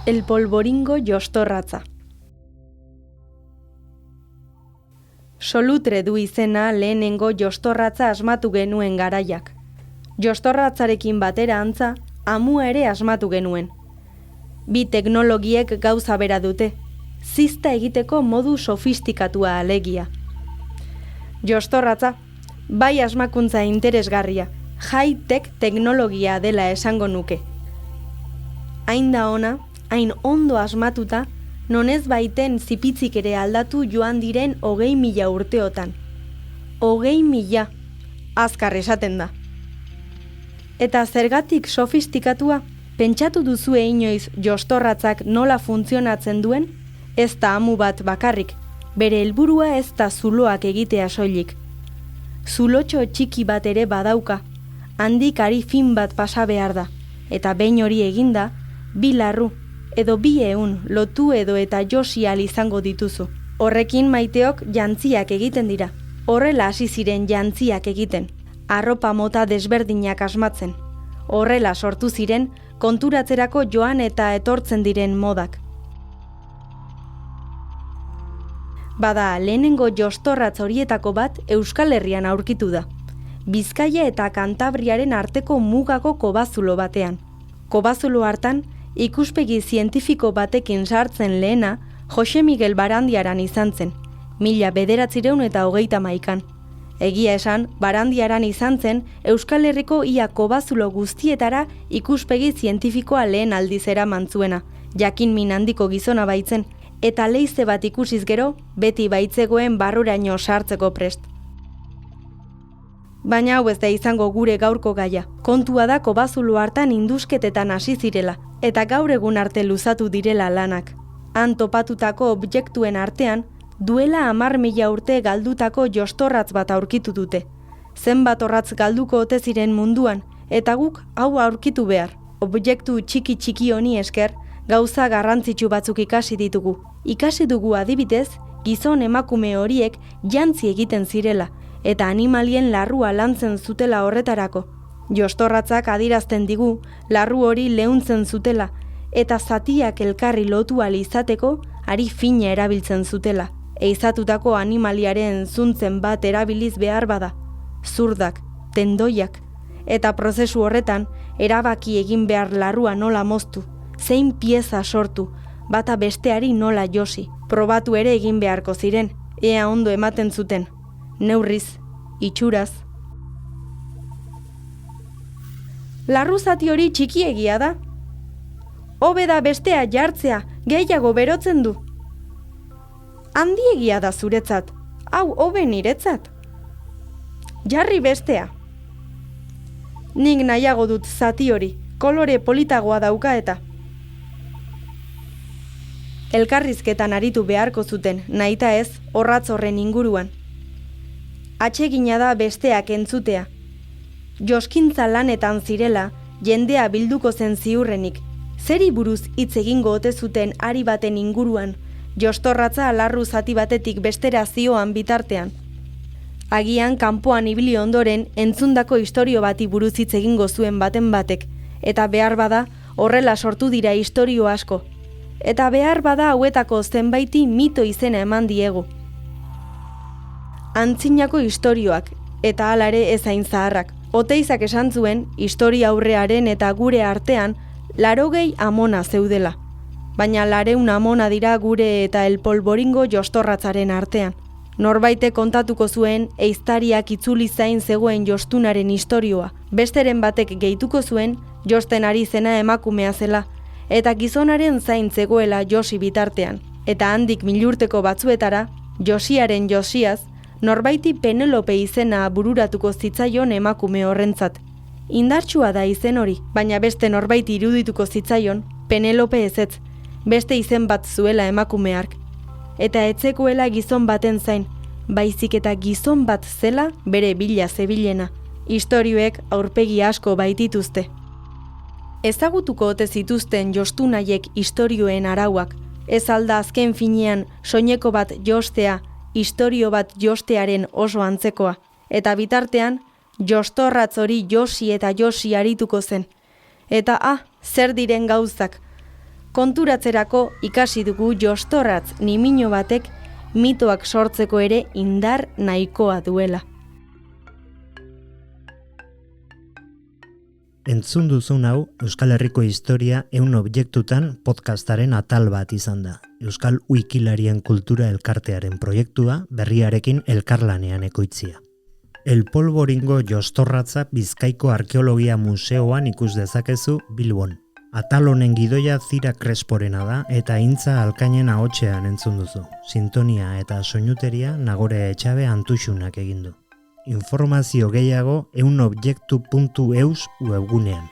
El polvoringo jostorratza. Solutre du izena lehenengo jostorratza asmatu genuen garaiak. Jostorratzarekin batera antza, amua ere asmatu genuen. Bi teknologiek gauza bera dute, zizta egiteko modu sofistikatua alegia. Jostorratza, bai asmakuntza interesgarria, high-tech teknologia dela esango nuke. Hain da ona, hain ondo asmatuta, non ez baiten zipitzik ere aldatu joan diren 20.000 urteotan. 20.000, azkar esaten da. Eta zergatik sofistikatua, pentsatu duzue inoiz jostorratzak nola funtzionatzen duen? Ez da amu bat bakarrik, bere helburua ez da zuloak egitea soilik. Zulotxo txiki bat ere badauka, handik ari fin bat pasa behar da, eta behin hori eginda, 2 larru, edo 200 lotu edo eta josi ahal izango dituzu. Horrekin maiteok jantziak egiten dira. Horrela hasi ziren jantziak egiten, arropa mota desberdinak asmatzen. Horrela sortu ziren konturatzerako joan eta etortzen diren modak. Bada, lehenengo jostorratz horietako bat Euskal Herrian aurkitu da. Bizkaia eta Kantabriaren arteko mugako kobazulo batean. Kobazulo hartan, ikuspegi zientifiko batekin sartzen lehena Jose Miguel Barandiaran izan zen, 1931. Egia esan, Barandiaran izan zen Euskal Herriko ia kobazulo guztietara ikuspegi zientifikoa lehen aldiz eraman zuena, jakin min handiko gizona baitzen, eta leize bat ikusiz gero, beti baitzegoen barruraino sartzeko prest. Baina hau ez da izango gure gaurko gaia. Kontua da kobazulo hartan indusketetan hasi zirela, eta gaur egun arte luzatu direla lanak. Han topatutako objektuen artean, duela 10.000 urte galdutako jostorratz bat aurkitu dute. Zenbat orratz galduko ote ziren munduan, eta guk hau aurkitu behar. Objektu txiki honi esker, gauza garrantzitsu batzuk ikasi ditugu. Ikasi dugu adibidez, gizon emakume horiek jantzi egiten zirela, eta animalien larrua lantzen zutela horretarako. Jostorratzak adirazten digu, larru hori leuntzen zutela, eta zatiak elkarri lotu ahal izateko ari fina erabiltzen zutela. Eizatutako animaliaren zuntzen bat erabiliz behar bada, zurdak, tendoiak, eta prozesu horretan erabaki egin behar larrua nola moztu, zein pieza sortu, bata besteari nola josi. Probatu ere egin beharko ziren, ea ondo ematen zuten. Neurriz, itxuraz. Larru zati hori txikiegia da. Hobe da bestea jartzea, gehiago berotzen du. Handiegia da zuretzat, hau hobe niretzat. Jarri bestea. Nik nahiago dut zati hori, kolore politagoa dauka eta. Elkarrizketan aritu beharko zuten, nahita ez, orratz horren inguruan. Atsegina da besteak entzutea. Joskintza lanetan zirela, jendea bilduko zen ziurrenik. Zeri buruz hitz egingo ote zuten ari baten inguruan, jostorratza larru zati batetik bestera zioan bitartean. Agian kanpoan ibili ondoren entzundako istorio bati buruz hitz egingo zuen baten batek, eta behar bada horrela sortu dira istorio asko. Eta behar bada hauetako zenbaiti mito izena eman diegu. Antzinako istorioak, eta hala ere ez hain zaharrak. Oteizak esan zuen, historia aurrearen eta gure artean, 80 amona zeudela. Baina 200 amona dira gure eta el polvoringo jostorratzaren artean. Norbaite kontatuko zuen, ehiztariak itzuli zain zegoen jostunaren istorioa. Besteren batek gehituko zuen, josten ari zena emakumea zela, eta gizonaren zain zegoela josi bitartean. Eta handik milurteko batzuetara, josiaren josiaz, norbaiti Penelope izena bururatuko zitzaion emakume horrentzat. Indartsua da izen hori, baina beste norbaiti irudituko zitzaion, Penelope ezetz, beste izen bat zuela emakume hark. Eta etzekoela gizon baten zain, baizik eta gizon bat zela bere bila zebilena. Istorioek aurpegi asko baitituzte. Ezagutuko ote zituzten jostunaiek istorioen arauak, ez alda azken finean soineko bat jostea, istorio bat jostearen oso antzekoa, eta bitartean, jostorratz hori josi eta josi arituko zen. Eta zer diren gauzak, Konturatzerako ikasi dugu Jostorratz nimino batek mitoak sortzeko ere indar nahikoa duela. Entzun duzun hau Euskal Herriko historia 100 objektutan podcastaren atal bat izan da. Euskal Wikilarien kultura elkartearen proiektua berriarekin elkarlanean ekoitzia. El Polvoringo Jostorratza Bizkaiko Arkeologia Museoan ikus dezakezu Bilbon. Atal honen gidoia Zira Cresporena da eta Intza Alkainen ahotsean entzun duzu. Sintonia eta soinuteria Nagore Etxabe Antuxunak egin du. Informazio gehiago 100objektu.eus webgunean.